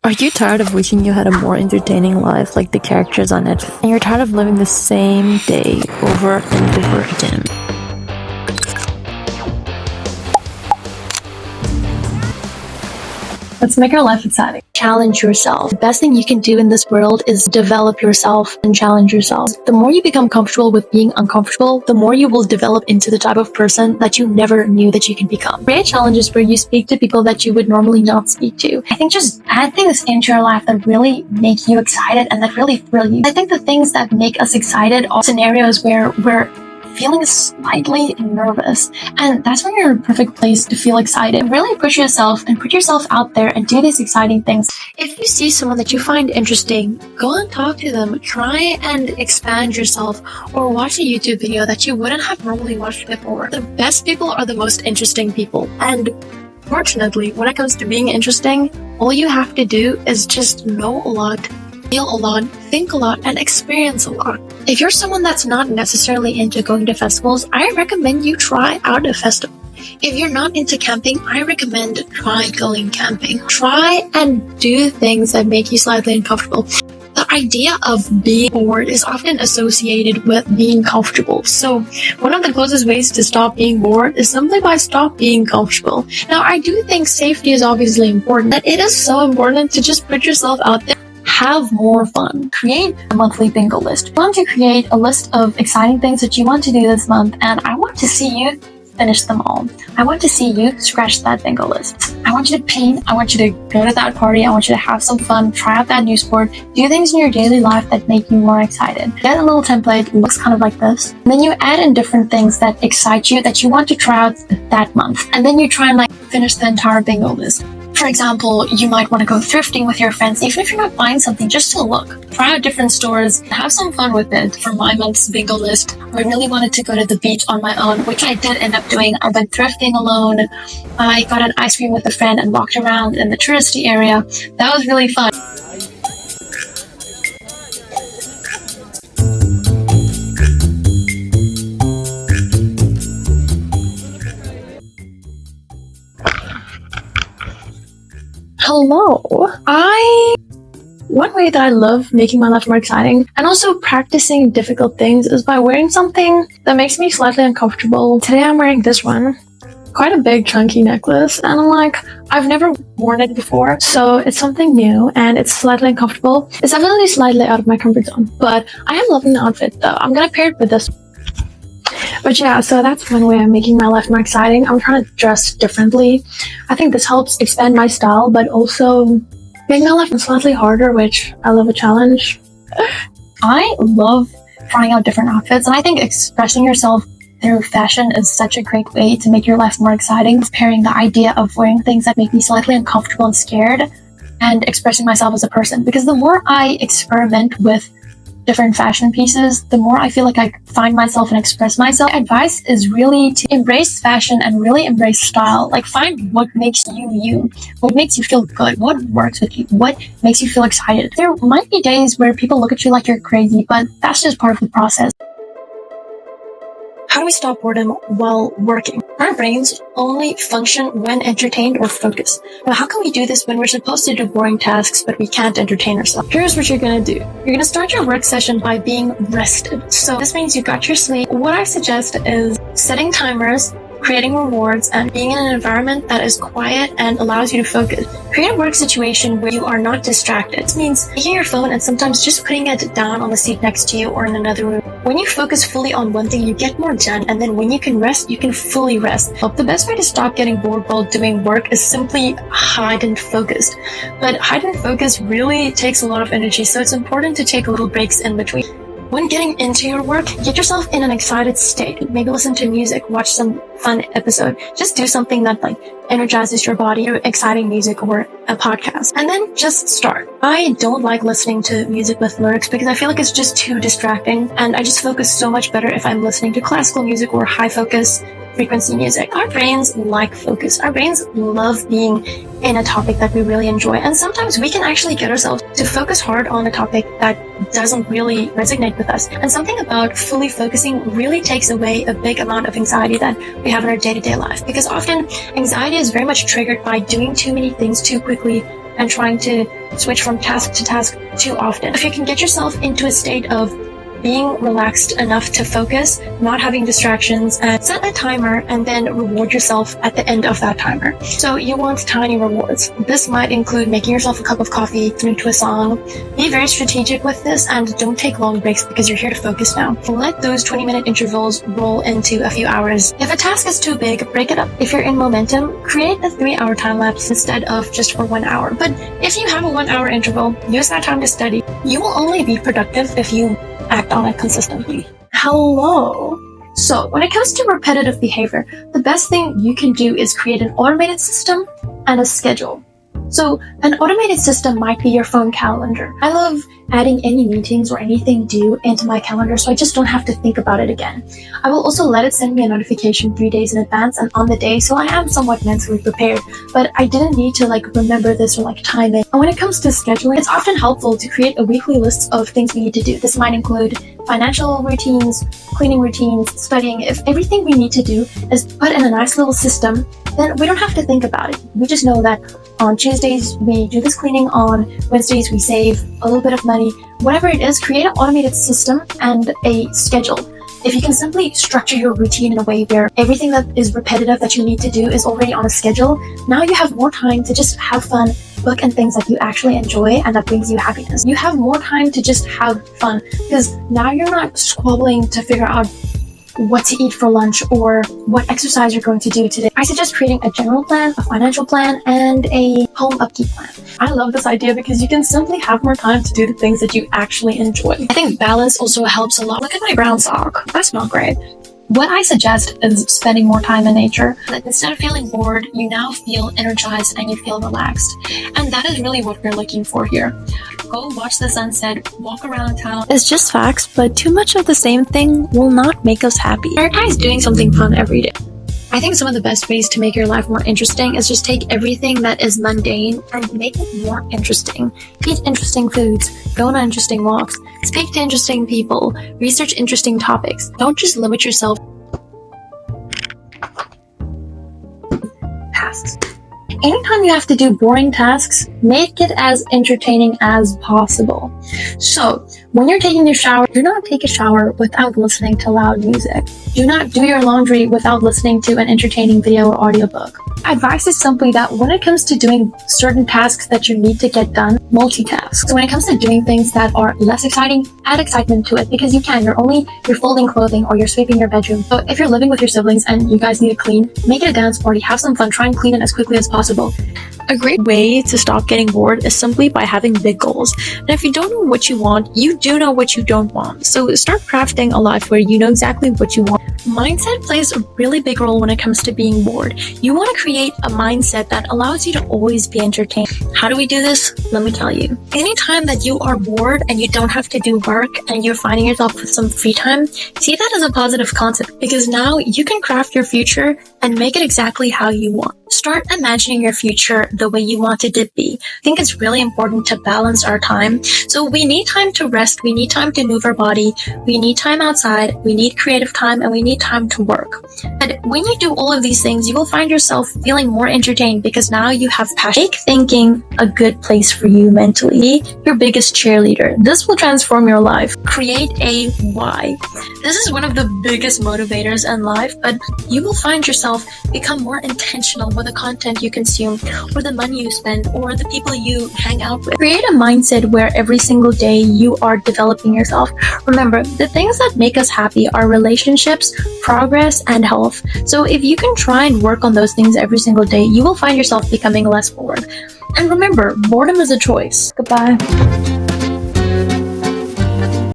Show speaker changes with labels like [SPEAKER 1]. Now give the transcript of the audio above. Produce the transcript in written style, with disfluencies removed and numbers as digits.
[SPEAKER 1] Are you tired of wishing you had a more entertaining life like the characters on Netflix? And you're tired of living the same day over and over again?
[SPEAKER 2] Let's make our life exciting.
[SPEAKER 3] Challenge yourself. The best thing you can do in this world is develop yourself and challenge yourself. The more you become comfortable with being uncomfortable, the more you will develop into the type of person that you never knew that you can become. Create challenges where you speak to people that you would normally not speak to.
[SPEAKER 2] I think just add things into your life that really make you excited and that really thrill you. I think the things that make us excited are scenarios where we're feeling slightly nervous, and that's when you're in a perfect place to feel excited. Really push yourself and put yourself out there and do these exciting things.
[SPEAKER 3] If you see someone that you find interesting, go and talk to them. Try and expand yourself, or watch a YouTube video that you wouldn't have normally watched before. The best people are the most interesting people, and fortunately, when it comes to being interesting, all you have to do is just know a lot, feel a lot, think a lot, and experience a lot. If you're someone that's not necessarily into going to festivals, I recommend you try out a festival. If you're not into camping, I recommend try going camping. Try and do things that make you slightly uncomfortable. The idea of being bored is often associated with being comfortable. So one of the closest ways to stop being bored is simply by stop being comfortable. Now, I do think safety is obviously important, but it is so important to just put yourself out there. Have more fun. Create a monthly bingo list. You want to create a list of exciting things that you want to do this month, and I want to see you finish them all. I want to see you scratch that bingo list. I want you to paint. I want you to go to that party. I want you to have some fun. Try out that new sport. Do things in your daily life that make you more excited. Get a little template. It looks kind of like this. And then you add in different things that excite you that you want to try out that month. And then you try and finish the entire bingo list. For example, you might want to go thrifting with your friends, even if you're not buying something, just to look. Try out different stores, have some fun with it. For my month's bingo list, I really wanted to go to the beach on my own, which I did end up doing. I went thrifting alone. I got an ice cream with a friend and walked around in the touristy area. That was really fun. Hello. One way that I love making my life more exciting and also practicing difficult things is by wearing something that makes me slightly uncomfortable. Today I'm wearing this one. Quite a big chunky necklace, and I've never worn it before, so it's something new and it's slightly uncomfortable. It's definitely slightly out of my comfort zone, but I am loving the outfit though. I'm gonna pair it with this. But yeah, so that's one way I'm making my life more exciting. I'm trying to dress differently. I think this helps expand my style, but also make my life slightly harder, which I love a challenge. I love trying out different outfits, and I think expressing yourself through fashion is such a great way to make your life more exciting. Pairing the idea of wearing things that make me slightly uncomfortable and scared and expressing myself as a person. Because the more I experiment with different fashion pieces, the more I feel like I find myself and express myself. Advice is really to embrace fashion and really embrace style. Find what makes you, what makes you feel good, what works with you, what makes you feel excited. There might be days where people look at you like you're crazy, but that's just part of the process. How do we stop boredom while working? Our brains only function when entertained or focused. Now, how can we do this when we're supposed to do boring tasks, but we can't entertain ourselves? Here's what you're gonna do. You're gonna start your work session by being rested. So this means you got your sleep. What I suggest is setting timers, creating rewards, and being in an environment that is quiet and allows you to focus. Create a work situation where you are not distracted. This means taking your phone and sometimes just putting it down on the seat next to you or in another room. When you focus fully on one thing, you get more done, and then when you can rest, you can fully rest. The best way to stop getting bored while doing work is simply hide and focus. But hide and focus really takes a lot of energy, so it's important to take little breaks in between. When getting into your work, get yourself in an excited state. Maybe listen to music, watch some fun episode. Just do something that energizes your body, exciting music or a podcast. And then just start. I don't like listening to music with lyrics because I feel like it's just too distracting, and I just focus so much better if I'm listening to classical music or high focus frequency music. Our brains like focus. Our brains love being in a topic that we really enjoy, and sometimes we can actually get ourselves to focus hard on a topic that doesn't really resonate with us. And something about fully focusing really takes away a big amount of anxiety that we have in our day-to-day life, because often anxiety is very much triggered by doing too many things too quickly
[SPEAKER 2] and trying to switch from task to task too often. If you can get yourself into a state of being relaxed enough to focus, not having distractions, and set a timer and then reward yourself at the end of that timer. So you want tiny rewards. This might include making yourself a cup of coffee, listening to a song. Be very strategic with this and don't take long breaks because you're here to focus now. Let those 20-minute intervals roll into a few hours. If a task is too big, break it up. If you're in momentum, create a 3-hour time lapse instead of just for 1 hour. But if you have a 1-hour interval, use that time to study. You will only be productive if you act on it consistently.
[SPEAKER 3] Hello. So when it comes to repetitive behavior, the best thing you can do is create an automated system and a schedule. So an automated system might be your phone calendar. I love adding any meetings or anything due into my calendar so I just don't have to think about it again. I will also let it send me a notification 3 days in advance and on the day, so I am somewhat mentally prepared, but I didn't need to remember this or time it. And when it comes to scheduling, it's often helpful to create a weekly list of things we need to do. This might include financial routines, cleaning routines, studying. If everything we need to do is put in a nice little system, then we don't have to think about it. We just know that on Tuesdays we do this cleaning, on Wednesdays we save a little bit of money. Whatever it is, create an automated system and a schedule. If you can simply structure your routine in a way where everything that is repetitive that you need to do is already on a schedule, now you have more time to just have fun, look at things that you actually enjoy and that brings you happiness. You have more time to just have fun because now you're not squabbling to figure out what to eat for lunch or what exercise you're going to do today. I suggest creating a general plan, a financial plan, and a home upkeep plan. I love this idea because you can simply have more time to do the things that you actually enjoy.
[SPEAKER 2] I think balance also helps a lot. Look at my brown sock. That's not great. What I suggest is spending more time in nature. Instead of feeling bored, you now feel energized and you feel relaxed. And that is really what we're looking for here. Go watch the sunset, walk around town.
[SPEAKER 1] It's just facts, but too much of the same thing will not make us happy.
[SPEAKER 2] Prioritize doing something fun every day. I think some of the best ways to make your life more interesting is just take everything that is mundane and make it more interesting. Eat interesting foods, go on interesting walks, speak to interesting people, research interesting topics. Don't just limit yourself to tasks.
[SPEAKER 3] Anytime you have to do boring tasks, make it as entertaining as possible. So, when you're taking a shower, do not take a shower without listening to loud music. Do not do your laundry without listening to an entertaining video or audiobook. Advice is simply that when it comes to doing certain tasks that you need to get done, multitask. So when it comes to doing things that are less exciting, add excitement to it because you can. You're folding clothing or you're sweeping your bedroom. So if you're living with your siblings and you guys need to clean, make it a dance party, have some fun, try and clean it as quickly as possible.
[SPEAKER 1] A great way to stop getting bored is simply by having big goals. And if you don't know what you want, you do know what you don't want. So start crafting a life where you know exactly what you want. Mindset plays a really big role when it comes to being bored. You want to create a mindset that allows you to always be entertained. How do we do this? Let me tell you. Anytime that you are bored and you don't have to do work and you're finding yourself with some free time, see that as a positive concept because now you can craft your future and make it exactly how you want. Start imagining your future the way you want it to be. I think it's really important to balance our time. So we need time to rest, we need time to move our body, we need time outside, we need creative time, and we need time to work. But when you do all of these things, you will find yourself feeling more entertained because now you have passion. Make thinking a good place for you mentally. Be your biggest cheerleader. This will transform your life. Create a why. This is one of the biggest motivators in life, but you will find yourself become more intentional with the content you consume, or the money you spend, or the people you hang out with. Create a mindset where every single day you are developing yourself. Remember, the things that make us happy are relationships, progress, and health. So if you can try and work on those things every single day, you will find yourself becoming less bored. And remember, boredom is a choice. Goodbye.